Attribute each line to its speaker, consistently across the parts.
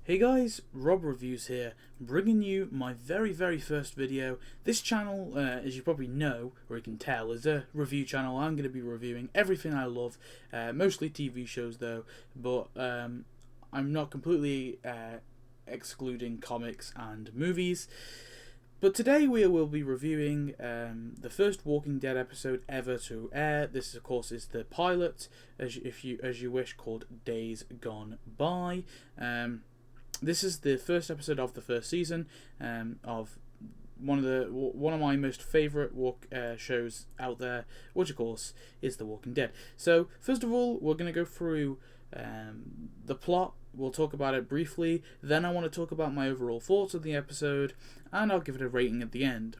Speaker 1: Hey guys, Rob Reviews here, bringing you my very first video. This channel, as you probably know, or you can tell, is a review channel. I'm going to be reviewing everything I love, mostly TV shows though, but I'm not completely excluding comics and movies. But today we will be reviewing the first Walking Dead episode ever to air. This, of course, is the pilot, as you wish, called Days Gone By. This is the first episode of the first season of one of my most favourite shows out there, which of course is The Walking Dead. So first of all, we're going to go through the plot. We'll talk about it briefly. Then I want to talk about my overall thoughts of the episode, and I'll give it a rating at the end.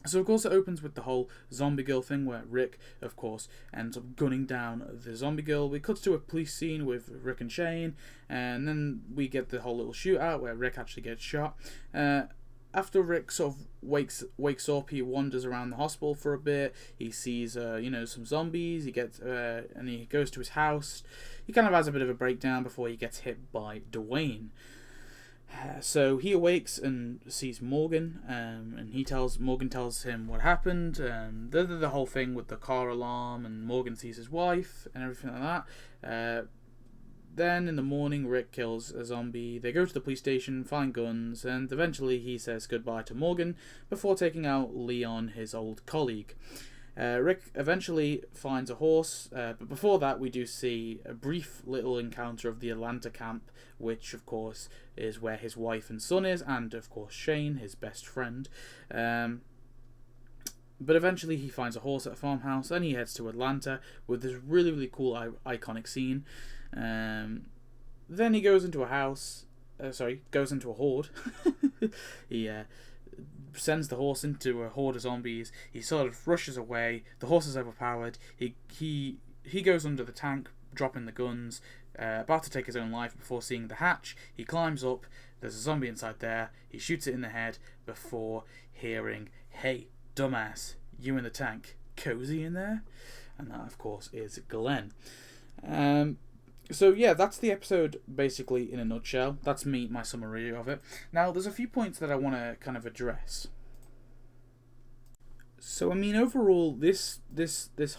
Speaker 1: So of course it opens with the whole zombie girl thing where Rick, of course, ends up gunning down the zombie girl. We cut to a police scene with Rick and Shane, and then we get the whole little shootout where Rick actually gets shot. After Rick sort of wakes up, he wanders around the hospital for a bit. He sees some zombies. He gets and he goes to his house. He kind of has a bit of a breakdown before he gets hit by Dwayne. So he awakes and sees Morgan, and Morgan tells him what happened. The whole thing with the car alarm, and Morgan sees his wife and everything like that. Then in the morning, Rick kills a zombie. They go to the police station, find guns, and eventually he says goodbye to Morgan before taking out Leon, his old colleague. Rick eventually finds a horse, but before that we do see a brief little encounter of the Atlanta camp, which of course is where his wife and son is, and of course Shane, his best friend. But eventually he finds a horse at a farmhouse and he heads to Atlanta with this really cool iconic scene. Then he goes into a house. Goes into a horde. He sends the horse into a horde of zombies. He sort of rushes away. The horse is overpowered. He goes under the tank, dropping the guns, about to take his own life before seeing the hatch. He climbs up. There's a zombie inside there. He shoots it in the head before hearing, "Hey, dumbass, you in the tank, cozy in there?" And that, of course, is Glenn. So yeah, that's the episode basically in a nutshell. That's my summary of it. Now, there's a few points that I want to kind of address. So I mean, overall, this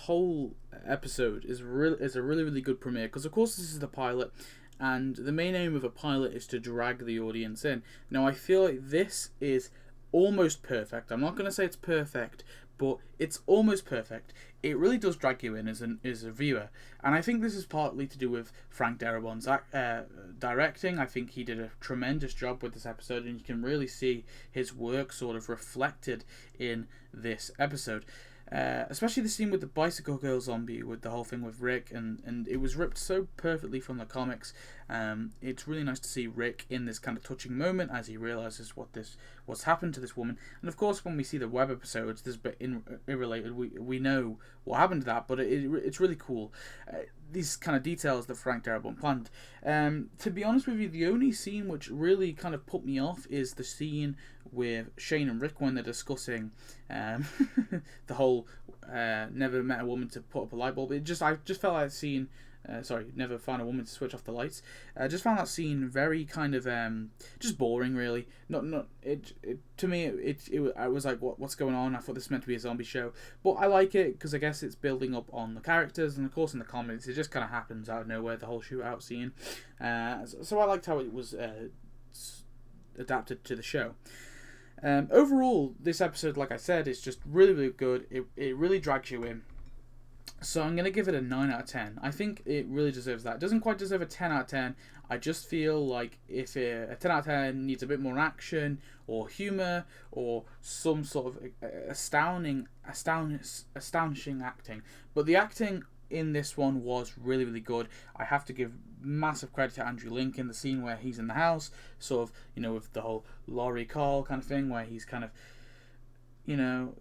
Speaker 1: whole episode is a really good premiere, because of course this is the pilot, and the main aim of a pilot is to drag the audience in. Now, I feel like this is almost perfect. I'm not going to say it's perfect, but it's almost perfect. It really does drag you in as a viewer, and I think this is partly to do with Frank Darabont's directing. I think he did a tremendous job with this episode, and you can really see his work sort of reflected in this episode. Especially the scene with the bicycle girl zombie, with the whole thing with Rick, and it was ripped so perfectly from the comics. It's really nice to see Rick in this kind of touching moment as he realizes what's happened to this woman. And of course, when we see the web episodes, this bit irrelated, we know what happened to that, but it's really cool. These kind of details that Frank Darabont planned. To be honest with you, the only scene which really kind of put me off is the scene with Shane and Rick when they're discussing the whole never met a woman to put up a light bulb. I just felt like that scene. Never found a woman to switch off the lights. I just found that scene very kind of just boring, really. To me, I was like, what's going on? I thought this was meant to be a zombie show, but I like it because I guess it's building up on the characters, and of course in the comics it just kind of happens out of nowhere, the whole shootout scene. So I liked how it was adapted to the show. Overall, this episode, like I said, is just really good. It really drags you in. So I'm going to give it a 9 out of 10. I think it really deserves that. It doesn't quite deserve a 10 out of 10. I just feel like if a 10 out of 10 needs a bit more action or humour or some sort of astonishing acting. But the acting in this one was really good. I have to give massive credit to Andrew Lincoln, the scene where he's in the house, sort of, with the whole Laurie Cole kind of thing, where he's kind of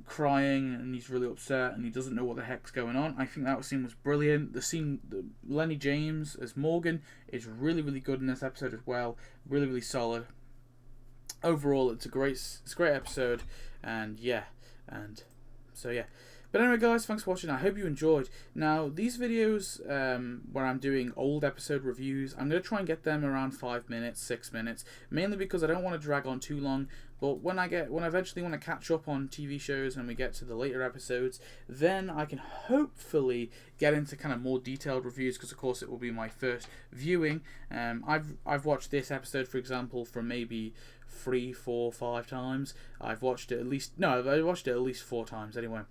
Speaker 1: crying and he's really upset and he doesn't know what the heck's going on. I think that scene was brilliant. Lenny James as Morgan is really good in this episode as well. Really solid. Overall, it's a great episode, and so But anyway, guys, thanks for watching. I hope you enjoyed. Now, these videos where I'm doing old episode reviews, I'm going to try and get them around 5 minutes, 6 minutes, mainly because I don't want to drag on too long. But when I eventually want to catch up on TV shows and we get to the later episodes, then I can hopefully get into kind of more detailed reviews, because of course it will be my first viewing. I've watched this episode, for example, from maybe 3, 4, 5 times. I've watched it at least 4 times anyway.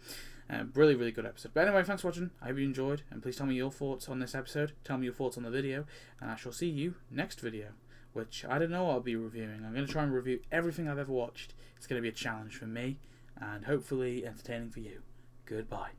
Speaker 1: Really, really good episode. But anyway, thanks for watching. I hope you enjoyed, and please tell me your thoughts on this episode. Tell me your thoughts on the video, and I shall see you next video, which I don't know what I'll be reviewing. I'm going to try and review everything I've ever watched. It's going to be a challenge for me, and hopefully entertaining for you. Goodbye.